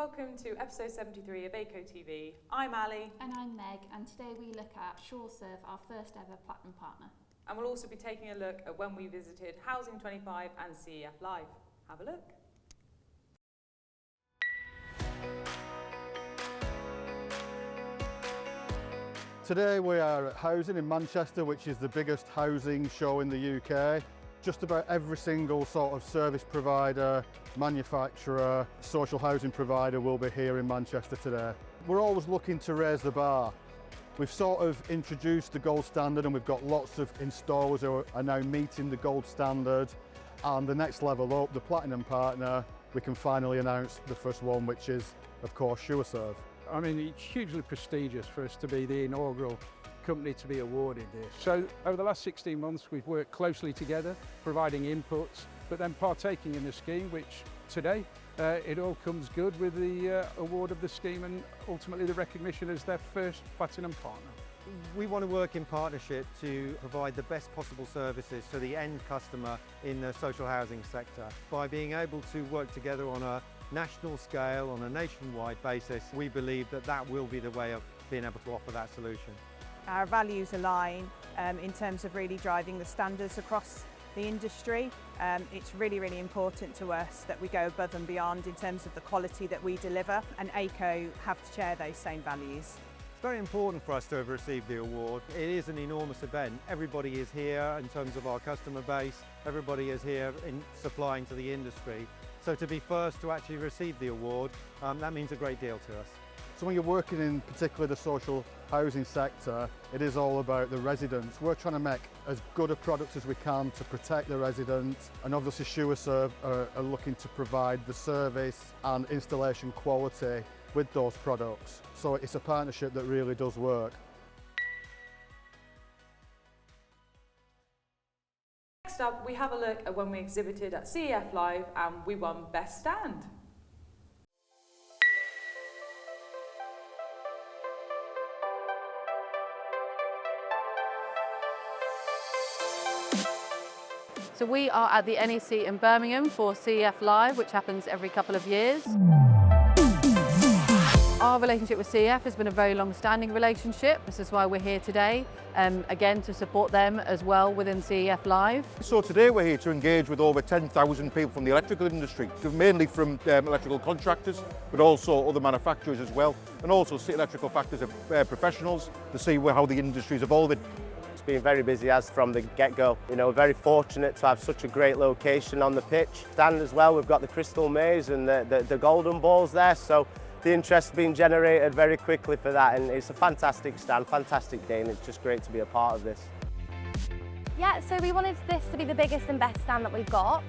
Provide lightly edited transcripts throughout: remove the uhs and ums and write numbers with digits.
welcome to episode 73 of Aico TV. I'm Ali. And I'm Meg, and today we look at Sureserve, our first ever platinum partner. And we'll also be taking a look at when we visited Housing 25 and CEF Live. Have a look. Today we are at Housing in Manchester, which is the biggest housing show in the UK. Just about every single sort of service provider, manufacturer, social housing provider will be here in Manchester today. We're always looking to raise the bar. We've sort of introduced the gold standard and we've got lots of installers who are now meeting the gold standard. And the next level up, the platinum partner, we can finally announce the first one, which is, of course, Sureserve. I mean, it's hugely prestigious for us to be the inaugural company to be awarded this. So over the last 16 months we've worked closely together, providing inputs, but then partaking in the scheme, which today it all comes good with the award of the scheme and ultimately the recognition as their first platinum partner. We want to work in partnership to provide the best possible services to the end customer in the social housing sector. By being able to work together on a national scale, on a nationwide basis, we believe that that will be the way of being able to offer that solution. Our values align in terms of really driving the standards across the industry. It's really important to us that we go above and beyond in terms of the quality that we deliver, and Aico have to share those same values. It's very important for us to have received the award. It is an enormous event. Everybody is here in terms of our customer base. Everybody is here in supplying to the industry. So to be first to actually receive the award, that means a great deal to us. So when you're working in particularly the social housing sector, it is all about the residents. We're trying to make as good a product as we can to protect the residents, and obviously Sureserve are looking to provide the service and installation quality with those products. So it's a partnership that really does work. Next up, we have a look at when we exhibited at CEF Live and we won Best Stand. So we are at the NEC in Birmingham for CEF Live, which happens every couple of years. Our relationship with CEF has been a very long-standing relationship. This is why we're here today, again to support them as well within CEF Live. So today we're here to engage with over 10,000 people from the electrical industry, mainly from electrical contractors, but also other manufacturers as well, and also City Electrical Factors professionals to see how the industry is evolving. It's been very busy as from the get-go. You know, very fortunate to have such a great location on the pitch. Stand as well, we've got the crystal maze and the golden balls there, so the interest has been generated very quickly for that, and it's a fantastic stand, fantastic day, and it's just great to be a part of this. Yeah, so we wanted this to be the biggest and best stand that we've got.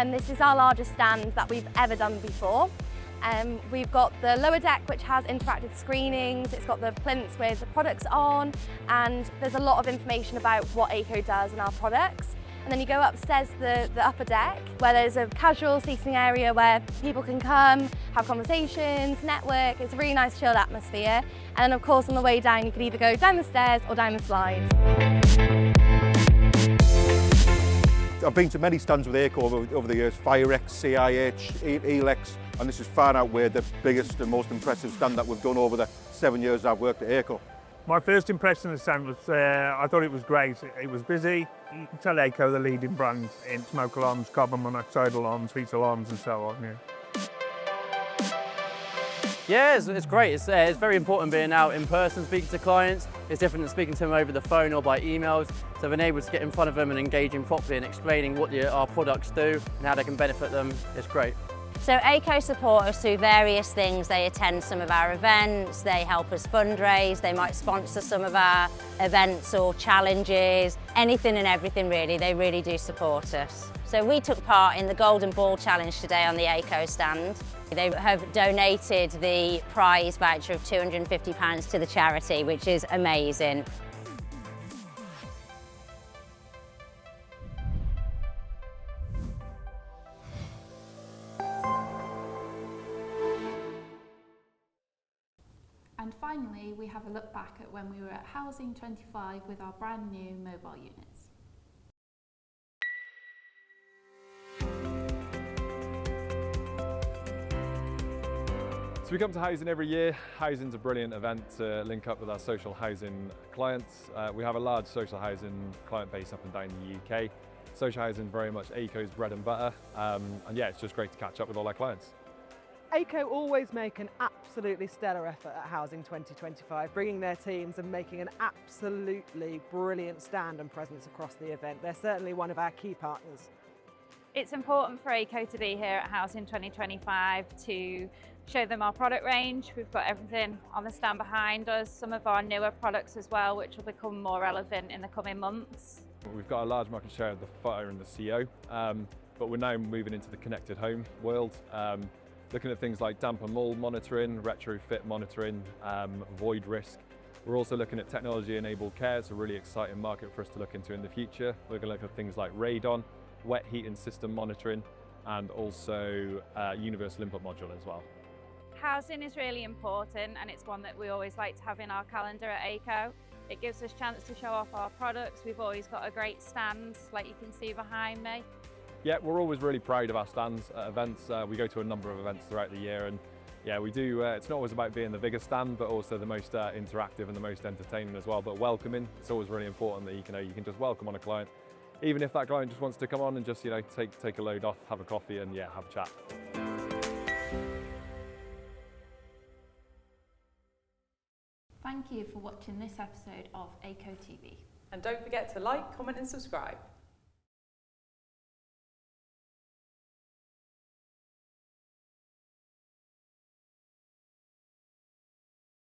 This is our largest stand that we've ever done before. We've got the lower deck, which has interactive screenings, it's got the plinths with the products on, and there's a lot of information about what Aico does and our products. And then you go upstairs the upper deck, where there's a casual seating area where people can come, have conversations, network. It's a really nice chilled atmosphere. And then of course on the way down you can either go down the stairs or down the slides. I've been to many stands with Aico over the years, Firex, CIH, Elex, and this is far and away the biggest and most impressive stand that we've done over the 7 years I've worked at Aico. My first impression of the stand was, I thought it was great. It was busy. You can tell Aico the leading brand in smoke alarms, carbon monoxide alarms, heat alarms and so on. Yeah, it's great. It's very important being out in person, speaking to clients. It's different than speaking to them over the phone or by emails. So being able to get in front of them and engaging properly and explaining what our products do and how they can benefit them is great. So Aico support us through various things. They attend some of our events, they help us fundraise, they might sponsor some of our events or challenges, anything and everything really, they really do support us. So we took part in the Golden Ball Challenge today on the Aico stand. They have donated the prize voucher of £250 to the charity, which is amazing. And finally, we have a look back at when we were at Housing 25 with our brand new mobile units. So we come to Housing every year. Housing's a brilliant event to link up with our social housing clients. We have a large social housing client base up and down the UK. Social housing very much Aico's bread and butter, and yeah, it's just great to catch up with all our clients. Aico always make an absolutely stellar effort at Housing 2025, bringing their teams and making an absolutely brilliant stand and presence across the event. They're certainly one of our key partners. It's important for Aico to be here at Housing 2025 to show them our product range. We've got everything on the stand behind us, some of our newer products as well, which will become more relevant in the coming months. We've got a large market share of the fire and the CO, but we're now moving into the connected home world, looking at things like damp and mold monitoring, retrofit monitoring, void risk. We're also looking at technology-enabled care. It's a really exciting market for us to look into in the future. We're going to look at things like radon, wet heating system monitoring, and also universal input module as well. Housing is really important, and it's one that we always like to have in our calendar at Aico. It gives us a chance to show off our products. We've always got a great stand, like you can see behind me. Yeah, we're always really proud of our stands at events. We go to a number of events throughout the year, and yeah, we do. It's not always about being the biggest stand, but also the most interactive and the most entertaining as well, but welcoming. It's always really important that you can just welcome on a client, even if that client just wants to come on and just take a load off, have a coffee, and yeah, have a chat. Thank you for watching this episode of Aico TV. And don't forget to like, comment and subscribe.